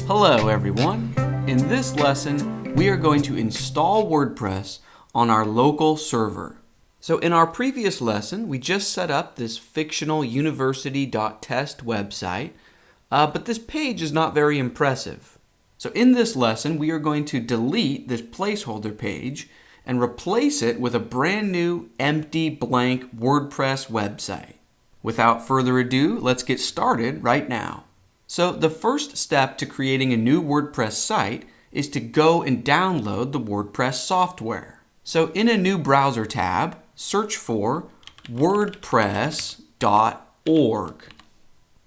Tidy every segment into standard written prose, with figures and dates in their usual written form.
Hello everyone! In this lesson, we are going to install WordPress on our local server. So in our previous lesson, we just set up this fictional university.test website, but this page is not very impressive. So in this lesson, we are going to delete this placeholder page and replace it with a brand new empty blank WordPress website. Without further ado, let's get started right now. So the first step to creating a new WordPress site is to go and download the WordPress software. So in a new browser tab, search for wordpress.org.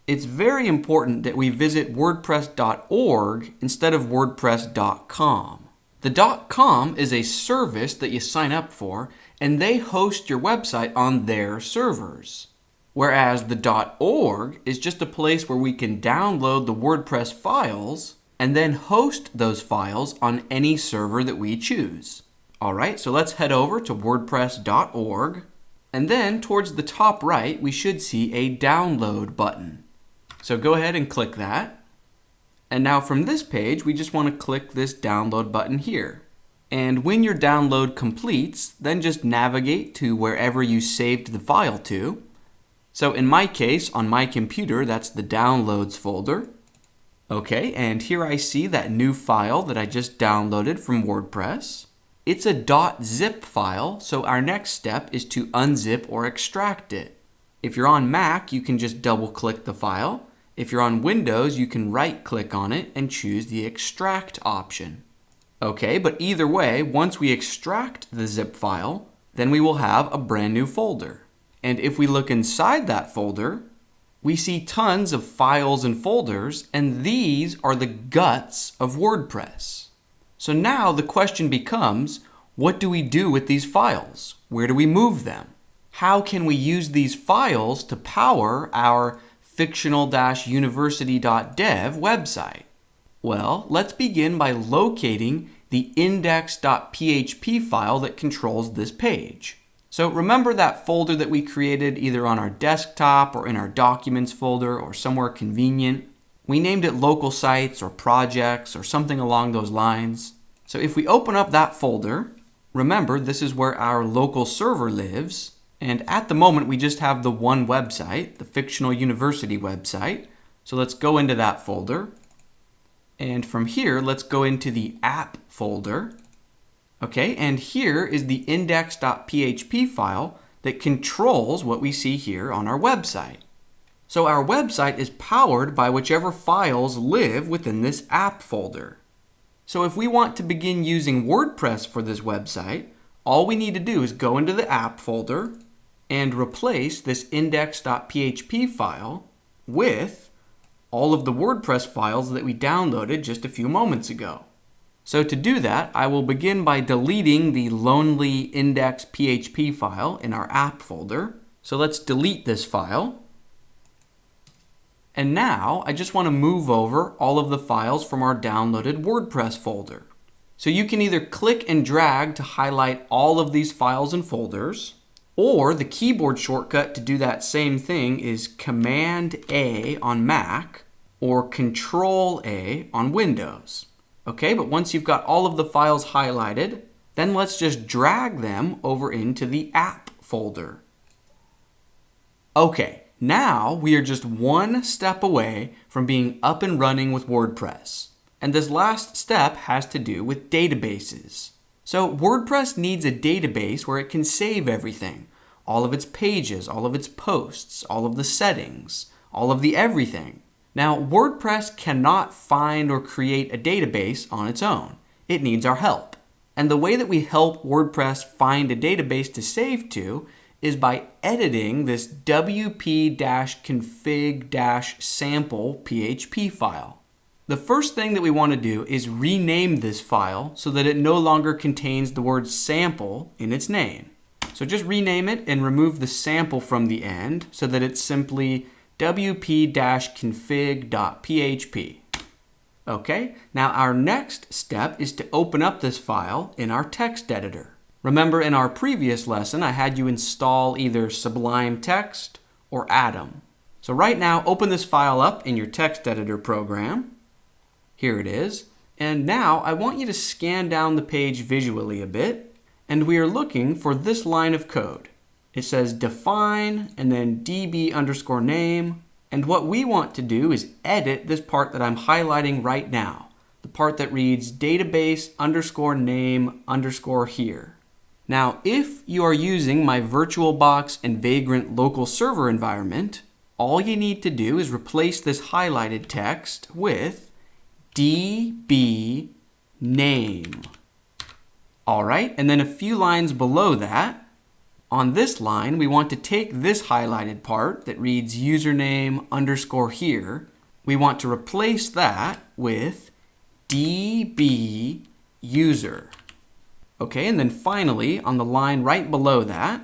It's very important that we visit wordpress.org instead of wordpress.com. The .com is a service that you sign up for, and they host your website on their servers. Whereas the .org is just a place where we can download the WordPress files and then host those files on any server that we choose. Alright, so let's head over to wordpress.org, and then towards the top right we should see a download button. So go ahead and click that. And now from this page we just want to click this download button here. And when your download completes, then just navigate to wherever you saved the file to. So in my case, on my computer, that's the downloads folder. Okay, and here I see that new file that I just downloaded from WordPress. It's a .zip file, so our next step is to unzip or extract it. If you're on Mac, you can just double-click the file. If you're on Windows, you can right-click on it and choose the extract option. Okay, but either way, once we extract the zip file, then we will have a brand new folder. And if we look inside that folder, we see tons of files and folders, and these are the guts of WordPress. So now the question becomes, what do we do with these files? Where do we move them? How can we use these files to power our fictional-university.dev website? Well, let's begin by locating the index.php file that controls this page. So remember that folder that we created either on our desktop or in our documents folder or somewhere convenient? We named it local sites or projects or something along those lines. So if we open up that folder, remember this is where our local server lives. And at the moment we just have the one website, the fictional university website. So let's go into that folder. And from here, let's go into the app folder. Okay, and here is the index.php file that controls what we see here on our website. So our website is powered by whichever files live within this app folder. So if we want to begin using WordPress for this website, all we need to do is go into the app folder and replace this index.php file with all of the WordPress files that we downloaded just a few moments ago. So to do that, I will begin by deleting the lonely index.php file in our app folder. So let's delete this file. And now I just want to move over all of the files from our downloaded WordPress folder. So you can either click and drag to highlight all of these files and folders, or the keyboard shortcut to do that same thing is Command-A on Mac or Control-A on Windows. Okay, but once you've got all of the files highlighted, then let's just drag them over into the app folder. Okay, now we are just one step away from being up and running with WordPress. And this last step has to do with databases. So WordPress needs a database where it can save everything. All of its pages, all of its posts, all of the settings, all of the everything. Now, WordPress cannot find or create a database on its own. It needs our help. And the way that we help WordPress find a database to save to is by editing this wp-config-sample PHP file. The first thing that we want to do is rename this file so that it no longer contains the word sample in its name. So just rename it and remove the sample from the end so that it's simply wp-config.php. Okay, now our next step is to open up this file in our text editor. Remember in our previous lesson, I had you install either Sublime Text or Atom. So right now, open this file up in your text editor program. Here it is. And now I want you to scan down the page visually a bit, and we are looking for this line of code. It says define and then db_name, and what we want to do is edit this part that I'm highlighting right now, the part that reads database_name_here. Now, if you are using my VirtualBox and Vagrant local server environment, all you need to do is replace this highlighted text with db name. All right, and then a few lines below that, on this line, we want to take this highlighted part that reads username_here. We want to replace that with db user. Okay, and then finally, on the line right below that,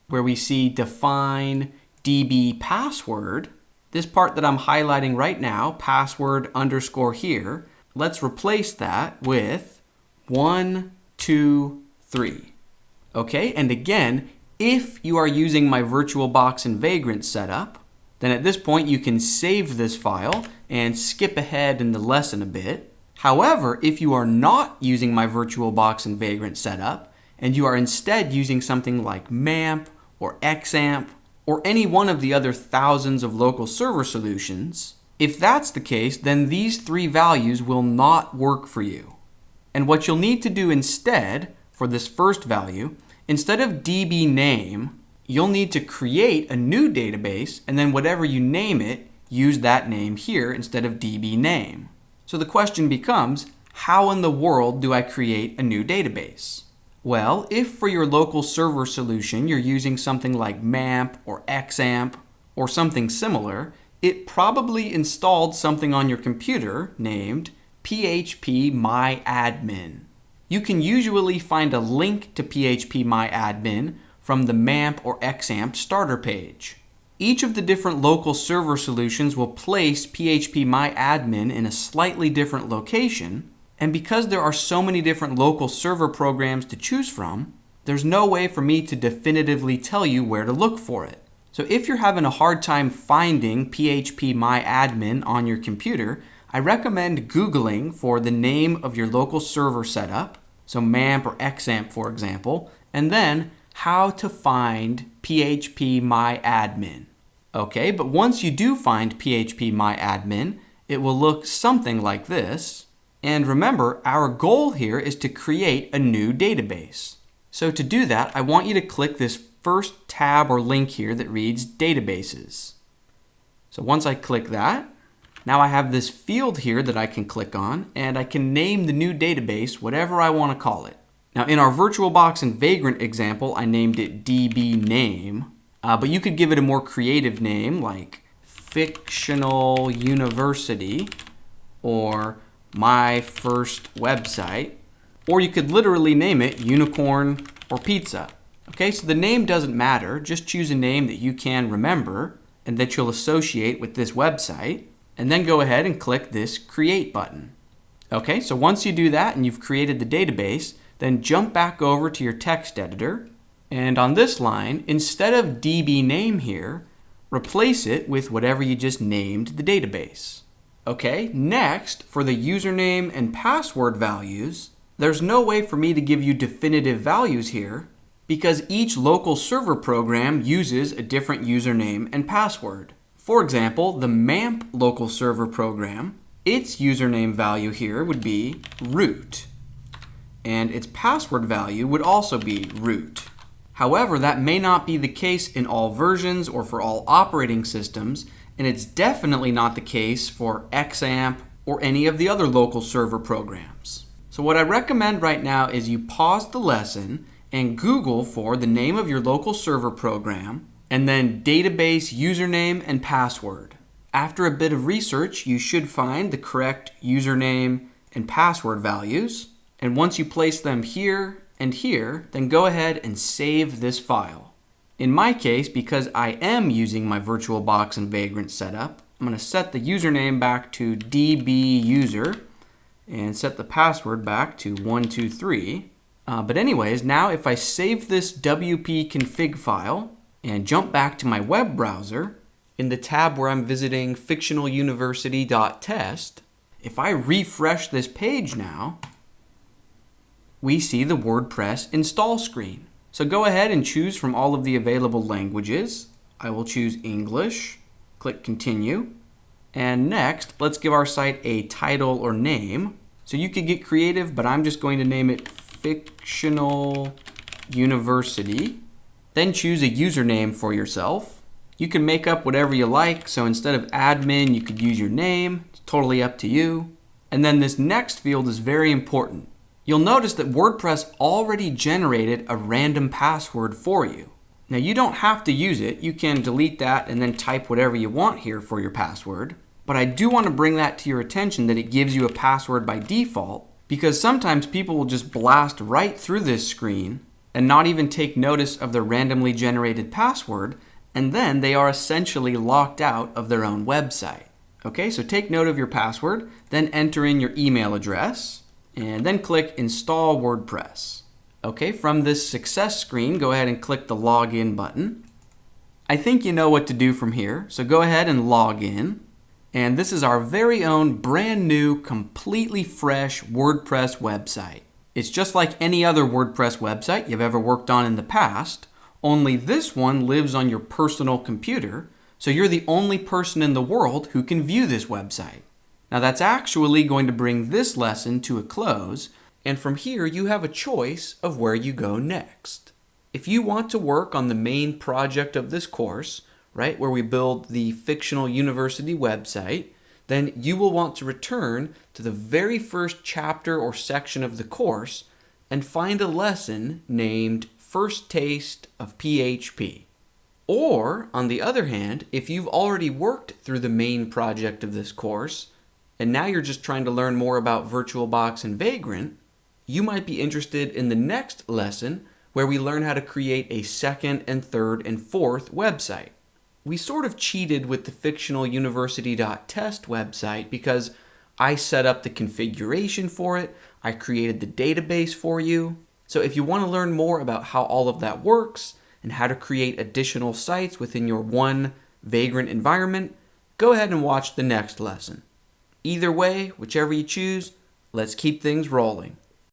where we see define db password, this part that I'm highlighting right now, password_here, let's replace that with 1, 2, 3. Okay, and again, if you are using my VirtualBox and Vagrant setup, then at this point you can save this file and skip ahead in the lesson a bit. However, if you are not using my VirtualBox and Vagrant setup, and you are instead using something like MAMP or XAMPP, or any one of the other thousands of local server solutions, if that's the case, then these three values will not work for you. And what you'll need to do instead, for this first value, instead of db name, you'll need to create a new database, and then whatever you name it, use that name here instead of db name. So the question becomes, how in the world do I create a new database? Well, if for your local server solution you're using something like MAMP or XAMPP or something similar, it probably installed something on your computer named phpMyAdmin. You can usually find a link to phpMyAdmin from the MAMP or XAMPP starter page. Each of the different local server solutions will place phpMyAdmin in a slightly different location, and because there are so many different local server programs to choose from, there's no way for me to definitively tell you where to look for it. So if you're having a hard time finding phpMyAdmin on your computer, I recommend Googling for the name of your local server setup, so MAMP or XAMPP for example, and then how to find phpMyAdmin. Okay, but once you do find phpMyAdmin, it will look something like this. And remember, our goal here is to create a new database. So to do that, I want you to click this first tab or link here that reads Databases. So once I click that, now I have this field here that I can click on, and I can name the new database whatever I want to call it. Now in our VirtualBox and Vagrant example, I named it db name, but you could give it a more creative name like Fictional University or My First Website, or you could literally name it Unicorn or Pizza. Okay, so the name doesn't matter, just choose a name that you can remember and that you'll associate with this website, and then go ahead and click this Create button. Okay, so once you do that and you've created the database, then jump back over to your text editor, and on this line, instead of db name here, replace it with whatever you just named the database. Okay, next, for the username and password values, there's no way for me to give you definitive values here because each local server program uses a different username and password. For example, the MAMP local server program, its username value here would be root, and its password value would also be root. However, that may not be the case in all versions or for all operating systems, and it's definitely not the case for XAMPP or any of the other local server programs. So what I recommend right now is you pause the lesson and Google for the name of your local server program and then database username and password. After a bit of research, you should find the correct username and password values. And once you place them here and here, then go ahead and save this file. In my case, because I am using my VirtualBox and Vagrant setup, I'm going to set the username back to dbuser and set the password back to 123. But anyways, now if I save this WP config file and jump back to my web browser, in the tab where I'm visiting fictionaluniversity.test, If I refresh this page now, we see the WordPress install screen. So go ahead and choose from all of the available languages. I will choose English, click Continue, and next, let's give our site a title or name. So you could get creative, but I'm just going to name it Fictional University. Then choose a username for yourself. You can make up whatever you like, so instead of admin, you could use your name. It's totally up to you. And then this next field is very important. You'll notice that WordPress already generated a random password for you. Now you don't have to use it. You can delete that and then type whatever you want here for your password. But I do want to bring that to your attention that it gives you a password by default, because sometimes people will just blast right through this screen and not even take notice of their randomly generated password, and then they are essentially locked out of their own website. Okay, so take note of your password, then enter in your email address, and then click Install WordPress. Okay, from this success screen, go ahead and click the Login button. I think you know what to do from here, so go ahead and log in. And this is our very own brand new, completely fresh WordPress website. It's just like any other WordPress website you've ever worked on in the past, only this one lives on your personal computer, so you're the only person in the world who can view this website. Now that's actually going to bring this lesson to a close, and from here you have a choice of where you go next. If you want to work on the main project of this course, right, where we build the Fictional University website, then you will want to return to the very first chapter or section of the course and find a lesson named First Taste of PHP. Or, on the other hand, if you've already worked through the main project of this course, and now you're just trying to learn more about VirtualBox and Vagrant, you might be interested in the next lesson where we learn how to create a second and third and fourth website. We sort of cheated with the fictionaluniversity.test website because I set up the configuration for it, I created the database for you. So if you want to learn more about how all of that works and how to create additional sites within your one Vagrant environment, go ahead and watch the next lesson. Either way, whichever you choose, let's keep things rolling.